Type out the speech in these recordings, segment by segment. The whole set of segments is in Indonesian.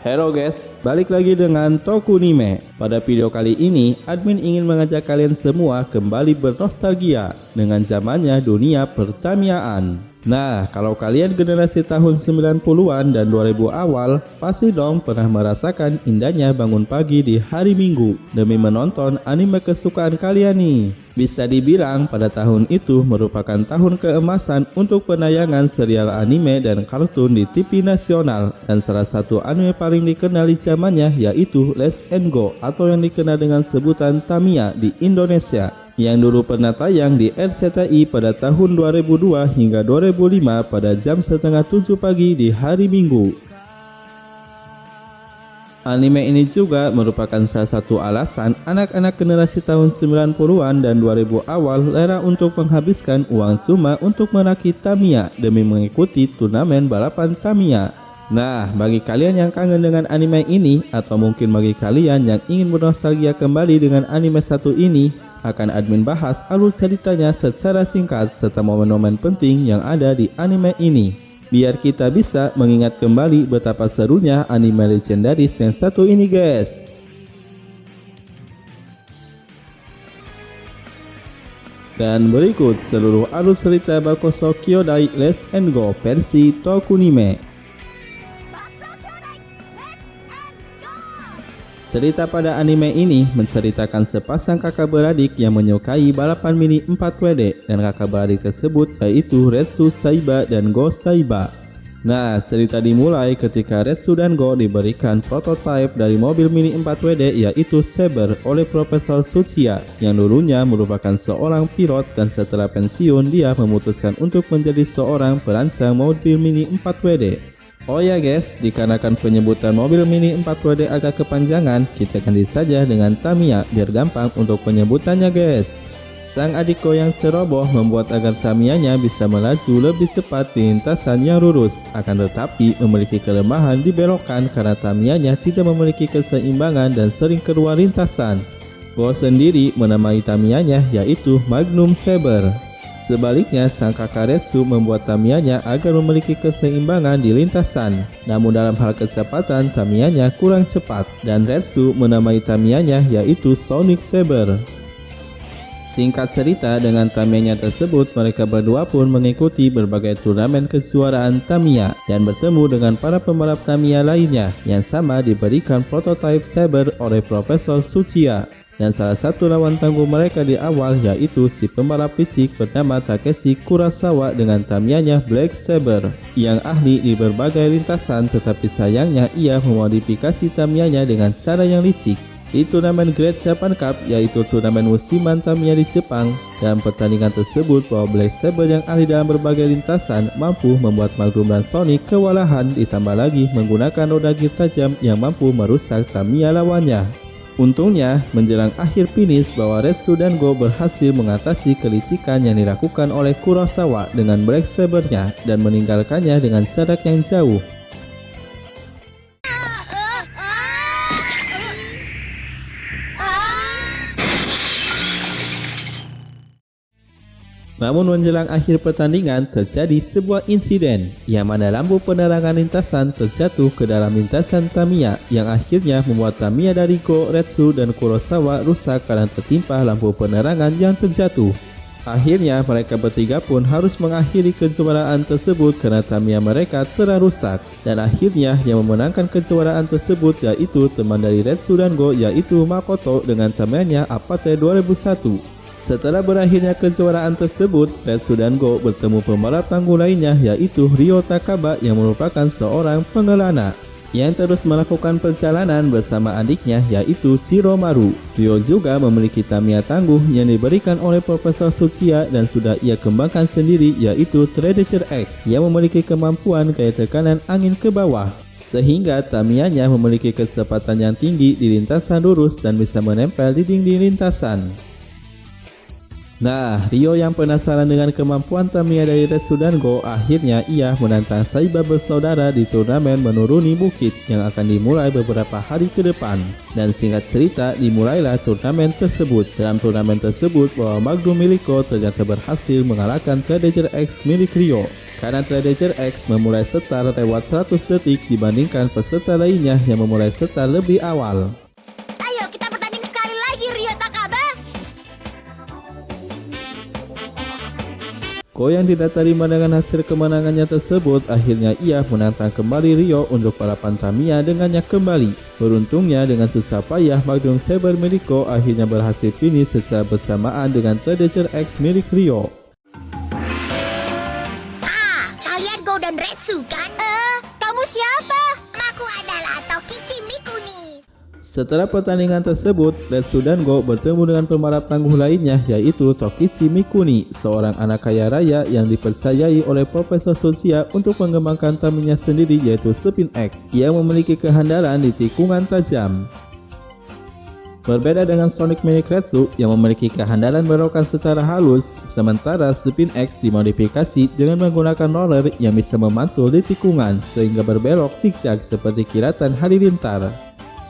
Halo guys, balik lagi dengan Tokunime. Pada video kali ini, admin ingin mengajak kalian semua kembali bernostalgia dengan zamannya dunia pertamiaan. Nah, kalau kalian generasi tahun 90-an dan 2000 awal, pasti dong pernah merasakan indahnya bangun pagi di hari Minggu demi menonton anime kesukaan kalian nih. Bisa dibilang pada tahun itu merupakan tahun keemasan untuk penayangan serial anime dan kartun di TV nasional, dan salah satu anime paling dikenal di zamannya yaitu Let's Go atau yang dikenal dengan sebutan Tamiya di Indonesia, yang dulu pernah tayang di RCTI pada tahun 2002 hingga 2005 pada jam setengah 7 pagi di hari Minggu. Anime ini juga merupakan salah satu alasan anak-anak generasi tahun 90-an dan 2000 awal rela untuk menghabiskan uang cuma untuk merakit Tamiya demi mengikuti turnamen balapan Tamiya. Nah, bagi kalian yang kangen dengan anime ini, atau mungkin bagi kalian yang ingin bernostalgia kembali dengan anime satu ini, akan admin bahas alur ceritanya secara singkat serta momen-momen penting yang ada di anime ini, biar kita bisa mengingat kembali betapa serunya anime legendaris yang satu ini guys. Dan berikut seluruh alur cerita Bakuso Kyodai Let's Go versi Tokunime. Cerita pada anime ini menceritakan sepasang kakak beradik yang menyukai balapan mini 4WD, dan kakak beradik tersebut yaitu Retsu Saiba dan Go Saiba. Nah, cerita dimulai ketika Retsu dan Go diberikan prototipe dari mobil mini 4WD yaitu Saber oleh Profesor Tsuchiya, yang dulunya merupakan seorang pilot, dan setelah pensiun dia memutuskan untuk menjadi seorang perancang mobil mini 4WD. Oh ya guys, dikarenakan penyebutan mobil mini 4WD agak kepanjangan, kita ganti saja dengan Tamiya biar gampang untuk penyebutannya guys. Sang adikku yang ceroboh membuat agar Tamiyanya bisa melaju lebih cepat di lintasan yang lurus, akan tetapi memiliki kelemahan di belokan karena Tamiyanya tidak memiliki keseimbangan dan sering keluar lintasan. Go sendiri menamai Tamiyanya yaitu Magnum Saber. Sebaliknya, sang kakak Retsu membuat Tamiyanya agar memiliki keseimbangan di lintasan. Namun dalam hal kecepatan, Tamiyanya kurang cepat, dan Retsu menamai Tamiyanya yaitu Sonic Saber. Singkat cerita, dengan Tamiyanya tersebut, mereka berdua pun mengikuti berbagai turnamen kejuaraan Tamiya dan bertemu dengan para pembalap Tamiya lainnya yang sama diberikan prototipe Saber oleh Profesor Tsuchiya. Dan salah satu lawan tangguh mereka di awal yaitu si pembalap licik bernama Takeshi Kurosawa dengan Tamiyanya Black Saber yang ahli di berbagai lintasan, tetapi sayangnya ia memodifikasi Tamiyanya dengan cara yang licik. Di turnamen Great Japan Cup, yaitu turnamen musiman Tamiya di Jepang, dalam pertandingan tersebut bahwa Black Saber yang ahli dalam berbagai lintasan mampu membuat Magnum dan Sonic kewalahan, ditambah lagi menggunakan roda gear tajam yang mampu merusak Tamiya lawannya. Untungnya, menjelang akhir finish bahwa Retsu dan Go berhasil mengatasi kelicikan yang dilakukan oleh Kurosawa dengan Black Saber-nya dan meninggalkannya dengan jarak yang jauh. Namun menjelang akhir pertandingan terjadi sebuah insiden yang mana lampu penerangan lintasan terjatuh ke dalam lintasan Tamiya, yang akhirnya membuat Tamiya dari Go, Retsu, dan Kurosawa rusak karena tertimpa lampu penerangan yang terjatuh. Akhirnya mereka bertiga pun harus mengakhiri kejuaraan tersebut karena Tamiya mereka telah rusak, dan akhirnya yang memenangkan kejuaraan tersebut yaitu teman dari Retsu dan Go yaitu Makoto dengan Tamiyanya Apate 2001. Setelah berakhirnya kejuaraan tersebut, Retsu dan Go bertemu pembalap tangguh lainnya yaitu Ryo Takaba yang merupakan seorang pengelana yang terus melakukan perjalanan bersama adiknya yaitu Chiromaru. Ryo juga memiliki Tamiya tangguh yang diberikan oleh Profesor Tsuchiya dan sudah ia kembangkan sendiri yaitu Predator X yang memiliki kemampuan gaya tekanan angin ke bawah, sehingga Tamiyanya memiliki kecepatan yang tinggi di lintasan lurus dan bisa menempel di dinding lintasan. Nah, Rio yang penasaran dengan kemampuan Tamiya dari Retsu dan Go, akhirnya ia menantang Saiba bersaudara di turnamen menuruni bukit yang akan dimulai beberapa hari ke depan. Dan singkat cerita, dimulailah turnamen tersebut. Dalam turnamen tersebut, bahwa Magnum milik Go ternyata berhasil mengalahkan Predator X milik Rio. Karena Predator X memulai start lewat 100 detik dibandingkan peserta lainnya yang memulai start lebih awal. Ayo kita bertanding sekali lagi, Rio Takaba. Go yang tidak terima dengan hasil kemenangannya tersebut, akhirnya ia menantang kembali Rio untuk balapan Tamiya dengannya kembali. Beruntungnya dengan susah payah Magnum Saber milik Go akhirnya berhasil finish secara bersamaan dengan Predator X milik Rio. Kalian Go dan Retsu kan? Kamu siapa? Aku adalah Tokichi Mikuni. Setelah pertandingan tersebut, Retsu dan Go bertemu dengan pembalap tangguh lainnya, yaitu Tokichi Mikuni, seorang anak kaya raya yang dipercayai oleh Profesor Tsuchiya untuk mengembangkan Tamiya sendiri, yaitu Spin X. Ia memiliki kehandalan di tikungan tajam. Berbeda dengan Sonic milik Retsu yang memiliki kehandalan belokan secara halus, sementara Spin X dimodifikasi dengan menggunakan roller yang bisa memantul di tikungan sehingga berbelok zigzag seperti kilatan halilintar.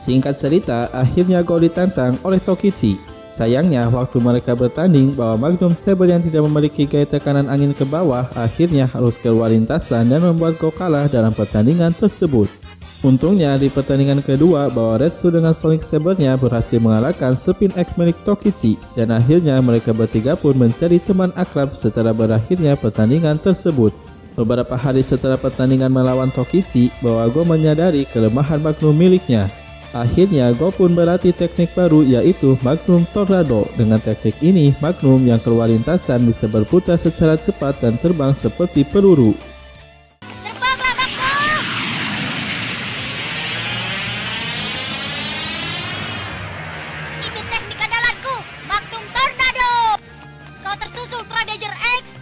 Singkat cerita, akhirnya Go ditantang oleh Tokichi. Sayangnya, waktu mereka bertanding, bahwa Magnum Saber yang tidak memiliki gaya tekanan angin ke bawah akhirnya harus keluar lintasan dan membuat Go kalah dalam pertandingan tersebut. Untungnya di pertandingan kedua, bahwa Retsu dengan Sonic Saber-nya berhasil mengalahkan Spin X milik Tokichi, dan akhirnya mereka bertiga pun menjadi teman akrab setelah berakhirnya pertandingan tersebut. Beberapa hari setelah pertandingan melawan Tokichi, bahwa Go menyadari kelemahan Magnum miliknya. Akhirnya Go pun berlatih teknik baru, yaitu Magnum Tornado. Dengan teknik ini, Magnum yang keluar lintasan bisa berputar secara cepat dan terbang seperti peluru. Terbanglah, Magnum! Itu teknik andalanku, Magnum Tornado! Kau tersusul Predator X!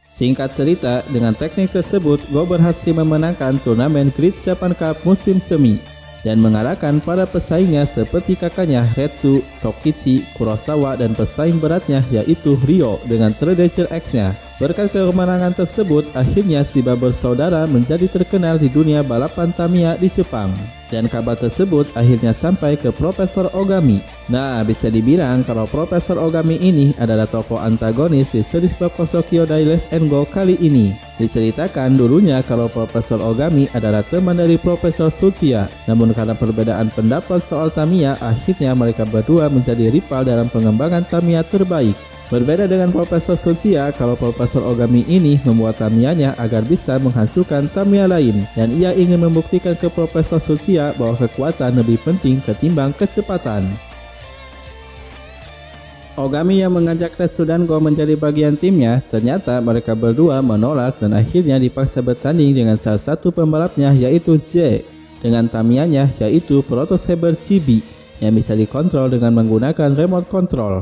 Singkat cerita, dengan teknik tersebut, Go berhasil memenangkan turnamen Great Japan Cup musim semi dan mengalahkan para pesaingnya seperti kakaknya Retsu, Tokichi, Kurosawa, dan pesaing beratnya yaitu Rio dengan Predator X-nya. Berkat kemenangan tersebut, akhirnya Saiba bersaudara menjadi terkenal di dunia balapan Tamiya di Jepang. Dan kabar tersebut akhirnya sampai ke Profesor Ogami. Nah, bisa dibilang kalau Profesor Ogami ini adalah tokoh antagonis di series Bokuso Kyodai Let's Go kali ini. Diceritakan dulunya kalau Profesor Ogami adalah teman dari Profesor Tsuchiya. Namun karena perbedaan pendapat soal Tamiya, akhirnya mereka berdua menjadi rival dalam pengembangan Tamiya terbaik. Berbeda dengan Profesor Tsuchiya, kalau Profesor Ogami ini membuat Tamiyanya agar bisa menghancurkan Tamiya lain, dan ia ingin membuktikan ke Profesor Tsuchiya bahwa kekuatan lebih penting ketimbang kecepatan. Ogami yang mengajak Retsu dan Go menjadi bagian timnya, ternyata mereka berdua menolak dan akhirnya dipaksa bertanding dengan salah satu pembalapnya, yaitu Z, dengan Tamiyanya yaitu Proto Saber Chibi yang bisa dikontrol dengan menggunakan remote control.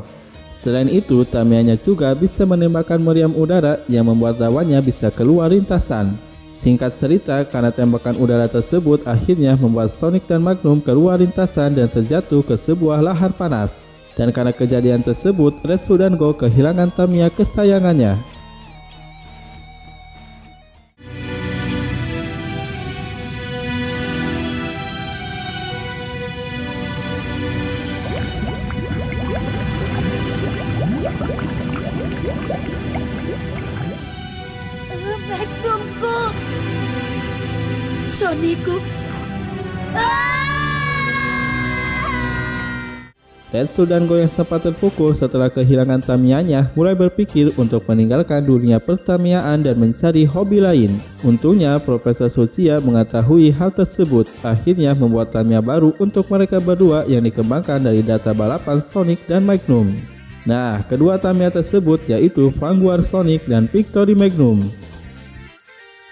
Selain itu, Tamiyanya juga bisa menembakkan meriam udara yang membuat lawannya bisa keluar lintasan. Singkat cerita, karena tembakan udara tersebut akhirnya membuat Sonic dan Magnum keluar lintasan dan terjatuh ke sebuah lahar panas. Dan karena kejadian tersebut, Retsu dan Go kehilangan Tamiya kesayangannya. Magnumku! Sonicku! Retsu dan Go yang sempat terpukul setelah kehilangan Tamiyanya mulai berpikir untuk meninggalkan dunia pertamiyaan dan mencari hobi lain. Untungnya Profesor Tsuchiya mengetahui hal tersebut, akhirnya membuat Tamiya baru untuk mereka berdua yang dikembangkan dari data balapan Sonic dan Magnum. Nah, kedua Tamiya tersebut yaitu Vanguard Sonic dan Victory Magnum.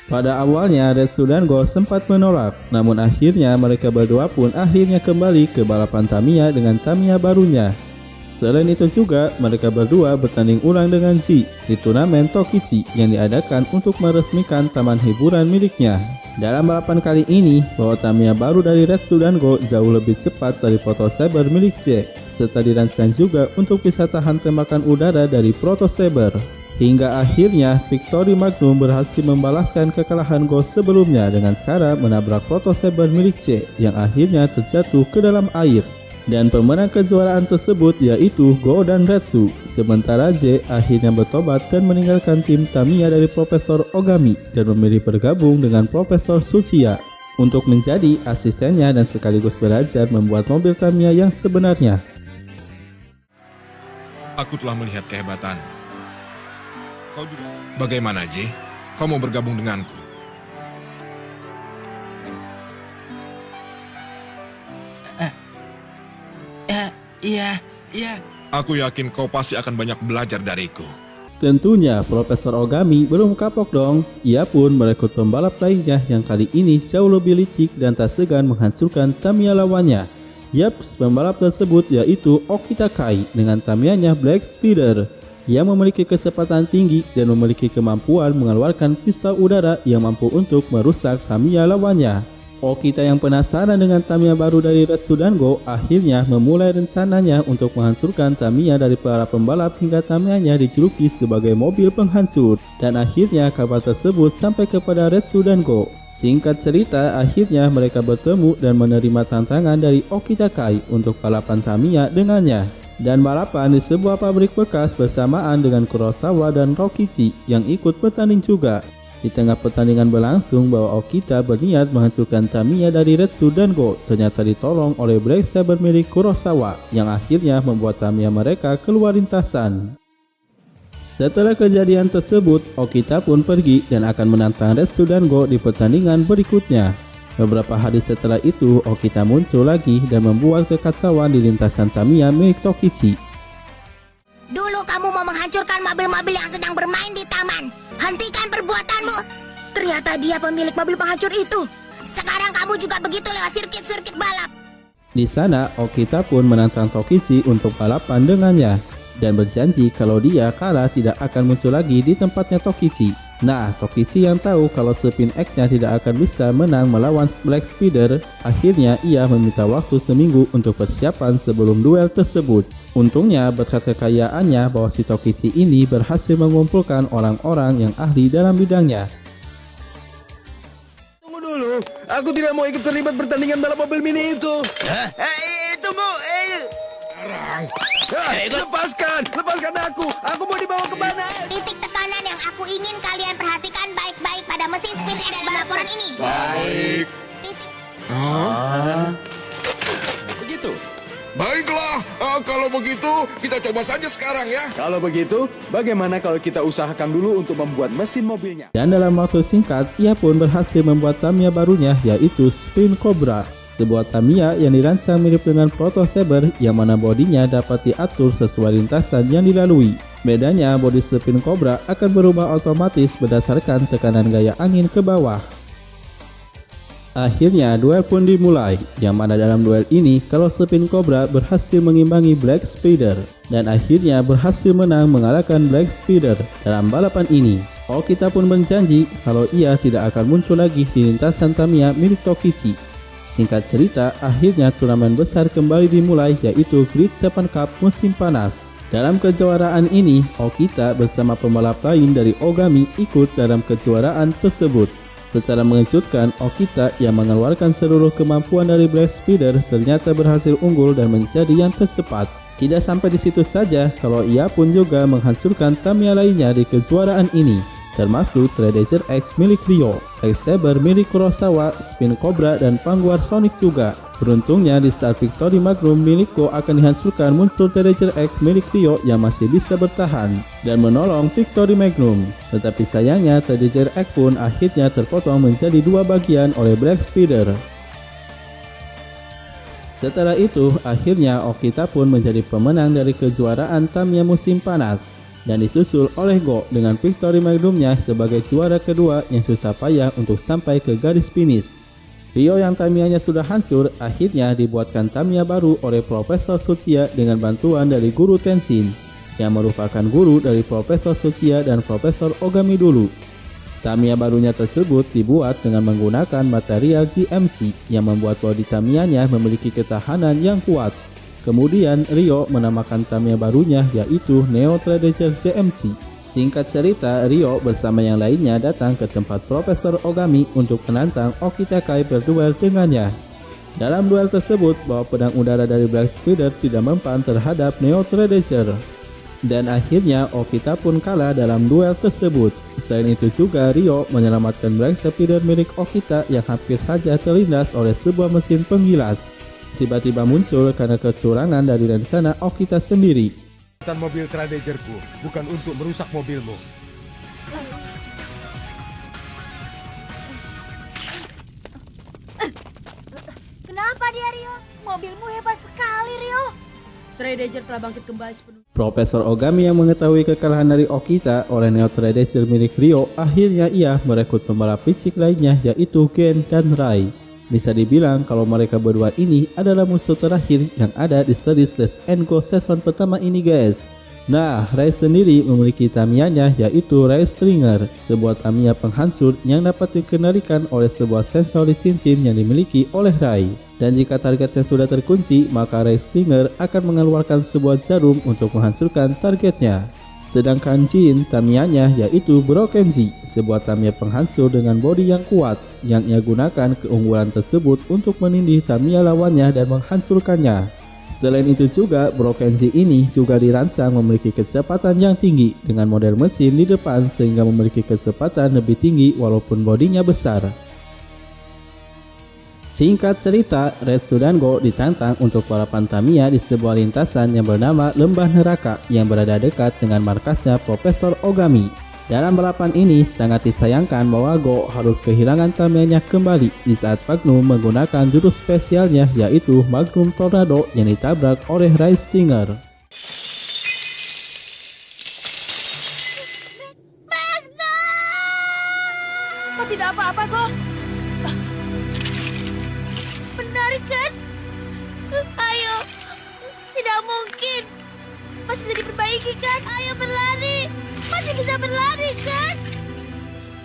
Pada awalnya Retsu dan Go sempat menolak, namun akhirnya mereka berdua pun akhirnya kembali ke balapan Tamiya dengan Tamiya barunya. Selain itu juga, mereka berdua bertanding ulang dengan Ji di turnamen Tokichi yang diadakan untuk meresmikan taman hiburan miliknya. Dalam balapan kali ini, bahwa Tamiya baru dari Retsu dan Go jauh lebih cepat dari Proto Saber milik Jack, serta dirancang juga untuk bisa tahan tembakan udara dari Proto Saber. Hingga akhirnya, Victory Magnum berhasil membalaskan kekalahan Go sebelumnya dengan cara menabrak Proto Saber milik Jack yang akhirnya terjatuh ke dalam air. Dan pemenang kejuaraan tersebut yaitu Go dan Retsu, sementara J akhirnya bertobat dan meninggalkan tim Tamiya dari Profesor Ogami dan memilih bergabung dengan Profesor Tsuchiya untuk menjadi asistennya dan sekaligus belajar membuat mobil Tamiya yang sebenarnya. Aku telah melihat kehebatan. Kau juga. Bagaimana, J? Kau mau bergabung denganku? Iya. Aku yakin kau pasti akan banyak belajar dariku. Tentunya Profesor Ogami belum kapok dong. Ia pun merekrut pembalap lainnya yang kali ini jauh lebih licik dan tak segan menghancurkan Tamiya lawannya. Yaps, pembalap tersebut yaitu Okita Kai dengan Tamiyanya Black Speeder yang memiliki kecepatan tinggi dan memiliki kemampuan mengeluarkan pisau udara yang mampu untuk merusak Tamiya lawannya. Okita yang penasaran dengan Tamiya baru dari Retsu dan Go akhirnya memulai rencananya untuk menghancurkan Tamiya dari para pembalap hingga Tamiyanya dijuluki sebagai mobil penghancur, dan akhirnya kabar tersebut sampai kepada Retsu dan Go. Singkat cerita, akhirnya mereka bertemu dan menerima tantangan dari Okita Kai untuk balapan Tamiya dengannya. Dan balapan di sebuah pabrik bekas bersamaan dengan Kurosawa dan Rokichi yang ikut bertanding juga. Di tengah pertandingan berlangsung bahwa Okita berniat menghancurkan Tamiya dari Retsu dan Go ternyata ditolong oleh Black Saber milik Kurosawa yang akhirnya membuat Tamiya mereka keluar lintasan. Setelah kejadian tersebut, Okita pun pergi dan akan menantang Retsu dan Go di pertandingan berikutnya. Beberapa hari setelah itu, Okita muncul lagi dan membuat kekacauan di lintasan Tamiya milik Tokichi. Dulu kamu mau menghancurkan mobil-mobil yang sedang bermain di taman. Hentikan perbuatanmu. Ternyata dia pemilik mobil penghancur itu. Sekarang kamu juga begitu lewat sirkuit-sirkuit balap. Di sana, Okita pun menantang Tokichi untuk balapan dengannya dan berjanji kalau dia kalah tidak akan muncul lagi di tempatnya Tokichi. Nah, Tokichi yang tahu kalau Spin X-nya tidak akan bisa menang melawan Black Speeder, akhirnya ia meminta waktu seminggu untuk persiapan sebelum duel tersebut. Untungnya berkat kekayaannya bahwa si Tokichi ini berhasil mengumpulkan orang-orang yang ahli dalam bidangnya. Tunggu dulu, aku tidak mau ikut terlibat pertandingan balap mobil mini itu. Tunggu, Sekarang, lepaskan aku mau dibawa ke mana? Titik tekanan yang aku ingin kalian perhatikan baik-baik pada mesin Spin X laporan ini. Baik. Titik. Begitu. Baiklah, kalau begitu kita coba saja sekarang ya. Kalau begitu, bagaimana kalau kita usahakan dulu untuk membuat mesin mobilnya? Dan dalam waktu singkat, ia pun berhasil membuat Tamiya barunya yaitu Spin Cobra. Sebuah Tamiya yang dirancang mirip dengan Proto Saber yang mana bodinya dapat diatur sesuai lintasan yang dilalui. Bedanya, bodi Spin Cobra akan berubah otomatis berdasarkan tekanan gaya angin ke bawah. Akhirnya duel pun dimulai, yang mana dalam duel ini kalau Spin Cobra berhasil mengimbangi Black Speeder dan akhirnya berhasil menang mengalahkan Black Speeder dalam balapan ini. Okita pun berjanji kalau ia tidak akan muncul lagi di lintasan Tamiya milik Tokichi. Singkat cerita, akhirnya turnamen besar kembali dimulai yaitu Great Japan Cup musim panas. Dalam kejuaraan ini, Okita bersama pembalap lain dari Ogami ikut dalam kejuaraan tersebut. Secara mengejutkan, Okita yang mengeluarkan seluruh kemampuan dari Black Speeder ternyata berhasil unggul dan menjadi yang tercepat. Tidak sampai di situ saja, kalau ia pun juga menghancurkan Tamiya lainnya di kejuaraan ini, termasuk Predator X milik Ryo, Black Saber milik Kurosawa, Spin Cobra, dan Panguar Sonic juga. Beruntungnya di saat Victory Magnum milik Go akan dihancurkan, muncul Predator X milik Ryo yang masih bisa bertahan dan menolong Victory Magnum. Tetapi sayangnya Predator X pun akhirnya terpotong menjadi dua bagian oleh Black Speeder. Setelah itu, akhirnya Okita pun menjadi pemenang dari kejuaraan Tamiya musim panas dan disusul oleh Go dengan Victory Magnumnya sebagai juara kedua yang susah payah untuk sampai ke garis finish. Rio yang Tamiya-nya sudah hancur akhirnya dibuatkan Tamiya baru oleh Profesor Tsuchiya dengan bantuan dari Guru Tenshin, yang merupakan guru dari Profesor Tsuchiya dan Profesor Ogami dulu. Tamiya barunya tersebut dibuat dengan menggunakan material GMC yang membuat bodi Tamiya-nya memiliki ketahanan yang kuat. Kemudian Rio menamakan Tamiya barunya yaitu Neo Predator GMC. Singkat cerita, Rio bersama yang lainnya datang ke tempat Profesor Ogami untuk menantang Okita Kai berduel dengannya. Dalam duel tersebut, bahwa pedang udara dari Black Spider tidak mempan terhadap Neo Predator. Dan akhirnya Okita pun kalah dalam duel tersebut. Selain itu juga Rio menyelamatkan Black Spider milik Okita yang hampir saja terlindas oleh sebuah mesin penggilas. Tiba-tiba muncul karena kecurangan dari rencana Okita sendiri. Mobil Tradegerku bukan untuk merusak mobilmu. Kenapa dia, Rio? Mobilmu hebat sekali, Rio. Tradeger telah bangkit kembali sepenuhnya. Profesor Ogami yang mengetahui kekalahan dari Okita oleh Neo Predator milik Rio, akhirnya ia merekrut pembalap licik lainnya yaitu Gen dan Rai. Bisa dibilang kalau mereka berdua ini adalah musuh terakhir yang ada di seri Slash and Go season pertama ini guys. Nah, Rai sendiri memiliki Tamiya-nya yaitu Rai Stringer, sebuah Tamiya penghancur yang dapat dikendalikan oleh sebuah sensor di cincin yang dimiliki oleh Rai. Dan jika targetnya sudah terkunci, maka Rai Stringer akan mengeluarkan sebuah jarum untuk menghancurkan targetnya. Sedangkan Jin, Tamiya-nya yaitu Brokenji, sebuah Tamiya penghancur dengan bodi yang kuat, yang ia gunakan keunggulan tersebut untuk menindih Tamiya lawannya dan menghancurkannya. Selain itu juga, Brokenji ini juga dirancang memiliki kecepatan yang tinggi dengan model mesin di depan sehingga memiliki kecepatan lebih tinggi walaupun bodinya besar. Singkat cerita, Retsu dan Go ditantang untuk balapan Tamiya di sebuah lintasan yang bernama Lembah Neraka yang berada dekat dengan markasnya Profesor Ogami. Dalam balapan ini sangat disayangkan bahwa Go harus kehilangan Tamiya-nya kembali di saat Magnum menggunakan jurus spesialnya yaitu Magnum Tornado yang ditabrak oleh Rai Stringer. Kau tidak apa-apa, Go. Benar kan? Ayo, tidak mungkin. Masih bisa diperbaiki kan? Ayo berlari. Masih bisa berlari kan?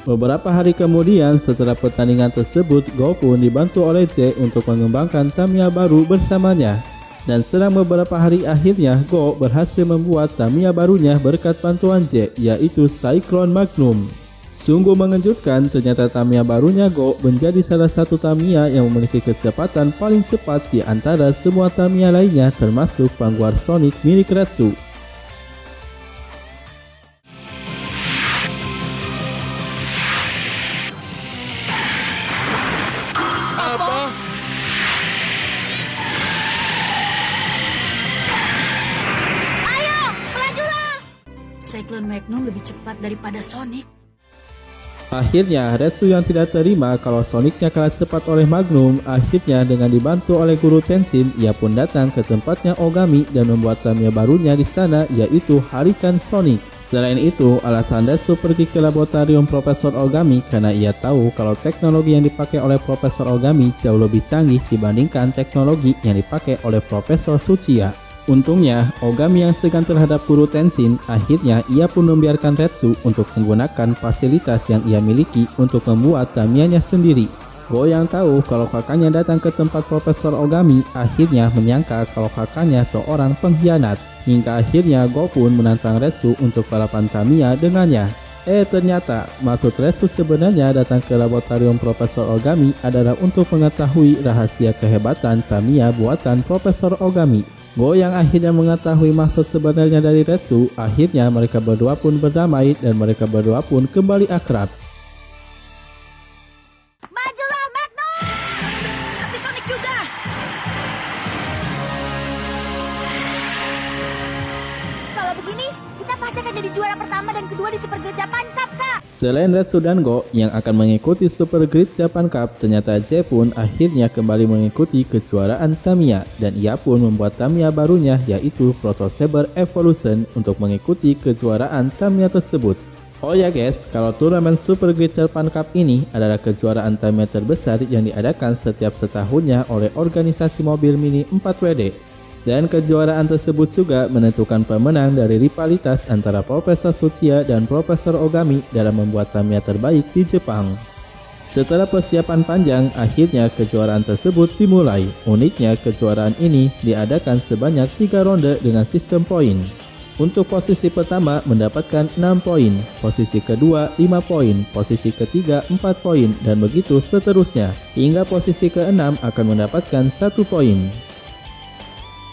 Beberapa hari kemudian setelah pertandingan tersebut, Go pun dibantu oleh Z untuk mengembangkan Tamiya baru bersamanya. Dan selang beberapa hari akhirnya, Go berhasil membuat Tamiya barunya berkat bantuan Z, yaitu Cyclone Magnum. Sungguh mengejutkan, ternyata Tamiya barunya Go menjadi salah satu Tamiya yang memiliki kecepatan paling cepat di antara semua Tamiya lainnya termasuk Vanguard Sonic milik Retsu. Cyclone Magnum lebih cepat daripada Sonic. Akhirnya, Retsu yang tidak terima kalau Sonicnya kalah cepat oleh Magnum, akhirnya dengan dibantu oleh Guru Tenshin, ia pun datang ke tempatnya Ogami dan membuat Tamiya barunya di sana yaitu Hurricane Sonic. Selain itu, alasan Retsu pergi ke laboratorium Profesor Ogami karena ia tahu kalau teknologi yang dipakai oleh Profesor Ogami jauh lebih canggih dibandingkan teknologi yang dipakai oleh Profesor Tsuchiya. Untungnya, Ogami yang segan terhadap Guru Tenshin, akhirnya ia pun membiarkan Retsu untuk menggunakan fasilitas yang ia miliki untuk membuat Tamiya-nya sendiri. Go yang tahu kalau kakaknya datang ke tempat Profesor Ogami, akhirnya menyangka kalau kakaknya seorang pengkhianat. Hingga akhirnya Go pun menantang Retsu untuk balapan Tamiya dengannya. Ternyata maksud Retsu sebenarnya datang ke laboratorium Profesor Ogami adalah untuk mengetahui rahasia kehebatan Tamiya buatan Profesor Ogami. Go yang akhirnya mengetahui maksud sebenarnya dari Retsu, akhirnya mereka berdua pun berdamai dan mereka berdua pun kembali akrab. Majulah, Magnum! Tapi Sonic juga! Kalau begini, kita pasti akan jadi juara pertama dan kedua di Super Great Japan Cup, Kak! Selain Retsu dan Go yang akan mengikuti Super Great Japan Cup, ternyata Z pun akhirnya kembali mengikuti kejuaraan Tamiya dan ia pun membuat Tamiya barunya yaitu Proto Saber Evolution untuk mengikuti kejuaraan Tamiya tersebut. Oh ya guys, kalau turnamen Super Great Japan Cup ini adalah kejuaraan Tamiya terbesar yang diadakan setiap setahunnya oleh organisasi mobil mini 4WD. Dan kejuaraan tersebut juga menentukan pemenang dari rivalitas antara Profesor Tsuchiya dan Profesor Ogami dalam membuat Tamiya terbaik di Jepang. Setelah persiapan panjang, akhirnya kejuaraan tersebut dimulai. Uniknya, kejuaraan ini diadakan sebanyak 3 ronde dengan sistem poin. Untuk posisi pertama mendapatkan 6 poin, posisi kedua 5 poin, posisi ketiga 4 poin, dan begitu seterusnya, hingga posisi ke-6 akan mendapatkan 1 poin.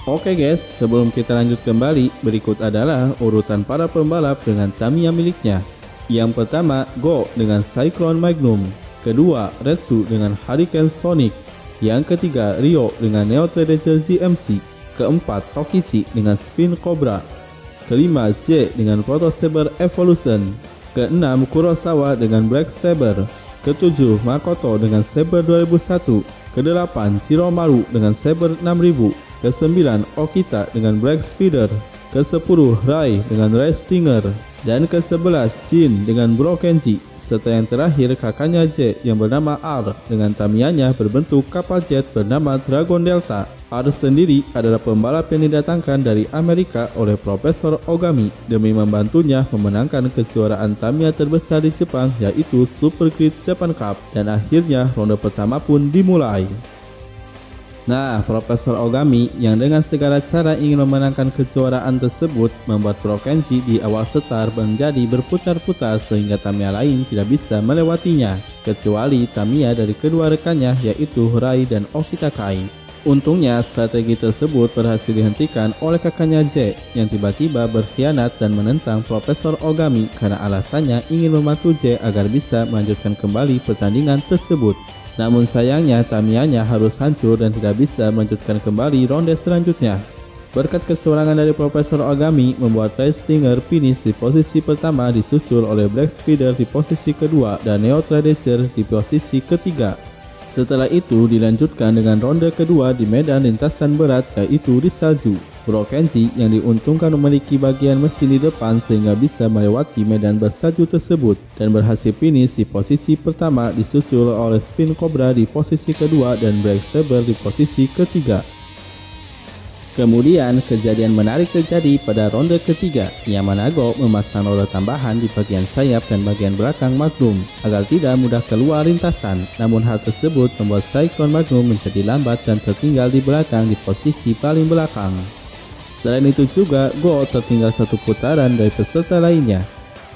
Oke guys, sebelum kita lanjut kembali, berikut adalah urutan para pembalap dengan Tamiya miliknya. Yang pertama, Go dengan Cyclone Magnum. Kedua, Retsu dengan Hurricane Sonic. Yang ketiga, Ryo dengan Neo Tracer ZMC. Keempat, Tokichi dengan Spin Cobra. Kelima, J dengan Proto Saber Evolution. Keenam, Kurosawa dengan Black Saber. Ketujuh, Makoto dengan Saber 2001. Kedelapan, Shiromaru dengan Saber 6000. Kesembilan, Okita dengan Black Speeder. Kesepuluh, Rai dengan Rai Stinger. Dan ke-11, Jin dengan Brokenji. Serta yang terakhir kakaknya J yang bernama R dengan Tamiyanya berbentuk kapal jet bernama Dragon Delta. R sendiri adalah pembalap yang didatangkan dari Amerika oleh Profesor Ogami demi membantunya memenangkan kejuaraan Tamiya terbesar di Jepang, yaitu Super Great Japan Cup, dan akhirnya ronde pertama pun dimulai. Nah, Profesor Ogami yang dengan segala cara ingin memenangkan kejuaraan tersebut membuat Brokenji di awal start menjadi berputar-putar sehingga Tamiya lain tidak bisa melewatinya, kecuali Tamiya dari kedua rekannya yaitu Rai dan Okita Kai. Untungnya strategi tersebut berhasil dihentikan oleh kakaknya J yang tiba-tiba berkhianat dan menentang Profesor Ogami karena alasannya ingin membantu J agar bisa melanjutkan kembali pertandingan tersebut. Namun sayangnya Tamiyanya harus hancur dan tidak bisa melanjutkan kembali ronde selanjutnya. Berkat kecurangan dari Profesor Ogami membuat Rai Stinger finish di posisi pertama disusul oleh Black Speeder di posisi kedua dan Neo Tracer di posisi ketiga. Setelah itu dilanjutkan dengan ronde kedua di medan lintasan berat yaitu di salju. Brokenji yang diuntungkan memiliki bagian mesin di depan sehingga bisa melewati medan bersalju tersebut dan berhasil finish di posisi pertama disusul oleh Spin Cobra di posisi kedua dan Black Saber di posisi ketiga. Kemudian kejadian menarik terjadi pada ronde ketiga, yang mana Go memasang roda tambahan di bagian sayap dan bagian belakang Magnum agar tidak mudah keluar lintasan. Namun hal tersebut membuat Cyclone Magnum menjadi lambat dan tertinggal di belakang di posisi paling belakang. Selain itu juga, Go tertinggal 1 putaran dari peserta lainnya.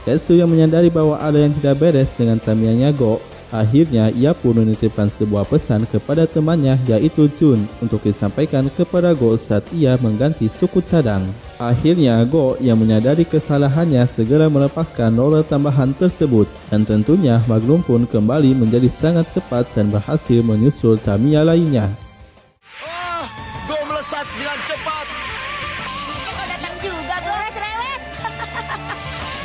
Retsu yang menyadari bahwa ada yang tidak beres dengan Tamiyanya Go, akhirnya ia pun menitipkan sebuah pesan kepada temannya yaitu Jun untuk disampaikan kepada Go saat ia mengganti suku cadang. Akhirnya Go yang menyadari kesalahannya segera melepaskan roller tambahan tersebut dan tentunya Magnum pun kembali menjadi sangat cepat dan berhasil menyusul Tamiya lainnya. Go melesat dengan cepat. Kau datang juga, Go cerewet.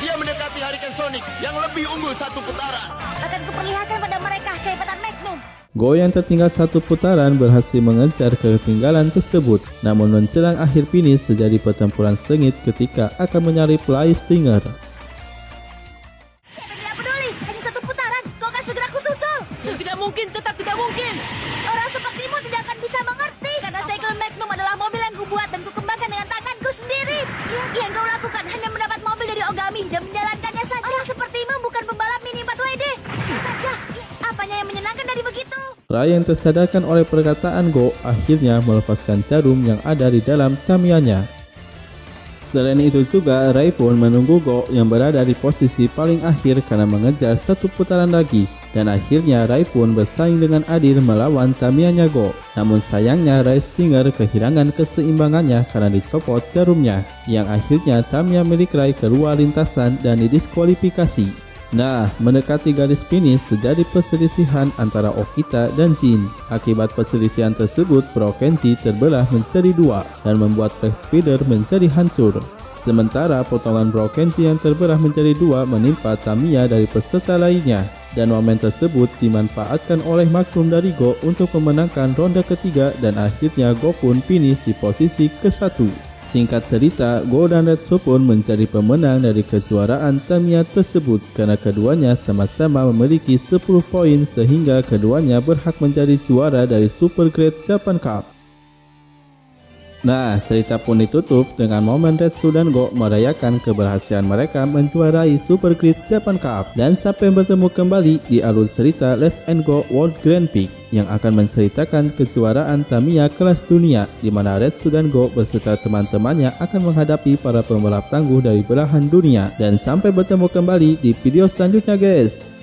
Dia mendekati Hurricane Sonic yang lebih unggul 1 putaran. Akan kuperlihatkan pada mereka kehebatan Magnum. Go yang tertinggal 1 putaran berhasil mengejar ketinggalan tersebut. Namun menjelang akhir finish terjadi pertempuran sengit ketika akan menyalip Rai Stinger. Saya tidak peduli, hanya 1 putaran. Kau akan segera kususul. Tidak mungkin, tetap tidak mungkin. Orang sepertimu tidak akan bisa mengerti karena Cyclone Magnum adalah mobil yang kubuat dan kukembangkan dengan tanganku sendiri. Yang kau lakukan hanya mendapat mobil dari Ogami dan menjalankannya saja. Orang sepertimu bukan pembalap mini 4WD. Saja, apanya yang menyenangkan dari begitu? Rai yang tersadarkan oleh perkataan Go akhirnya melepaskan jarum yang ada di dalam Tamiyanya. Selain itu juga, Rai pun menunggu Go yang berada di posisi paling akhir karena mengejar 1 putaran lagi. Dan akhirnya Rai pun bersaing dengan adil melawan Tamiyanya Go. Namun sayangnya Rai Stinger kehilangan keseimbangannya karena dicopot jarumnya, yang akhirnya Tamiya milik Rai keluar lintasan dan didiskualifikasi. Nah, mendekati garis finish terjadi perselisihan antara Okita dan Jin. Akibat perselisihan tersebut, Brokenji terbelah menjadi 2 dan membuat Black Speeder menjadi hancur. Sementara potongan Brokenji yang terbelah menjadi 2 menimpa Tamiya dari peserta lainnya. Dan momen tersebut dimanfaatkan oleh Magnum dari Go untuk memenangkan ronde ketiga dan akhirnya Go pun finish di posisi ke-1. Singkat cerita, Go dan Retsu pun menjadi pemenang dari kejuaraan Tamiya tersebut karena keduanya sama-sama memiliki 10 poin sehingga keduanya berhak menjadi juara dari Super Great Japan Cup. Nah, cerita pun ditutup dengan momen Retsu dan Go merayakan keberhasilan mereka menjuarai Super Great Japan Cup dan sampai bertemu kembali di alur cerita Let's and Go World Grand Prix yang akan menceritakan kejuaraan Tamiya kelas dunia di mana Retsu dan Go beserta teman-temannya akan menghadapi para pembalap tangguh dari belahan dunia. Dan sampai bertemu kembali di video selanjutnya guys.